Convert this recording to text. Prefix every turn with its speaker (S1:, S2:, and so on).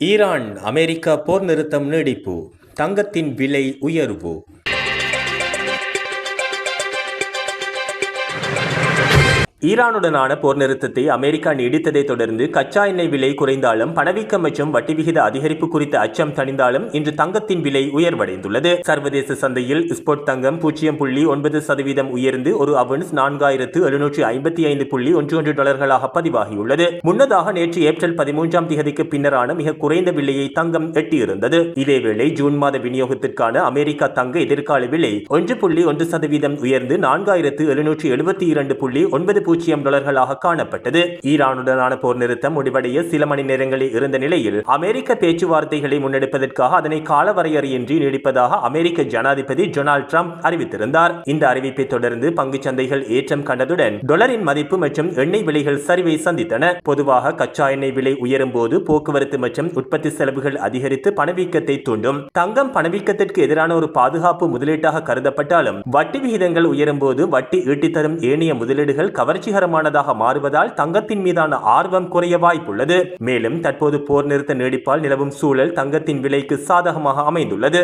S1: Iran America போர் நிறுத்தம் நீடிப்பு, தங்கத்தின் விலை உயர்வு. ஈரானுடனான போர் நிறுத்தத்தை அமெரிக்கா நீடித்ததை தொடர்ந்து கச்சா எண்ணெய் விலை குறைந்தாலும் பணவீக்கம் மற்றும் வட்டி விகித அதிகரிப்பு குறித்த அச்சம் தணிந்தாலும் இன்று தங்கத்தின் விலை உயர்வடைந்துள்ளது. சர்வதேச சந்தையில் ஸ்போட் தங்கம் 0.9% உயர்ந்து ஒரு அவுன்ஸ் 4755.11 டாலர்களாக பதிவாகியுள்ளது. முன்னதாக நேற்று ஏப்ரல் 13ஆம் தேதிக்கு பின்னரான மிக குறைந்த விலையை தங்கம் எட்டியிருந்தது. இதேவேளை ஜூன் மாத விநியோகத்திற்கான அமெரிக்கா தங்க எதிர்கால விலை 1.1% உயர்ந்து 4772.90 டாலர்களாக காணப்பட்டது. ஈரானுடனான போர் நிறுத்தம் முடிவடைய சில மணி நேரங்களில் இருந்த நிலையில் அமெரிக்க பேச்சுவார்த்தைகளை முன்னெடுப்பதற்காக அதனை காலவரையறையின்றி நீடிப்பதாக அமெரிக்க ஜனாதிபதி டொனால்ட் ட்ரம்ப் அறிவித்திருந்தார். இந்த அறிவிப்பை தொடர்ந்து பங்குச் சந்தைகள் ஏற்றம் கண்டதுடன் டாலரின் மதிப்பு மற்றும் எண்ணெய் விலைகள் சரிவை சந்தித்தன. பொதுவாக கச்சா எண்ணெய் விலை உயரும் போது போக்குவரத்து மற்றும் உற்பத்தி செலவுகள் அதிகரித்து பணவீக்கத்தை தூண்டும். தங்கம் பணவீக்கத்திற்கு எதிரான ஒரு பாதுகாப்பு முதலீட்டாக கருதப்பட்டாலும் வட்டி விகிதங்கள் உயரும் போது வட்டி ஈட்டித்தரும் ஏனைய முதலீடுகள் கவர்ச்சிகரமானதாக மாறுவதால் தங்கத்தின் மீதான ஆர்வம் குறைய வாய்ப்புள்ளது. மேலும் தற்போது போர் நிறுத்த நீடிப்பால் நிலவும் சூழல் தங்கத்தின் விலைக்கு சாதகமாக அமைந்துள்ளது.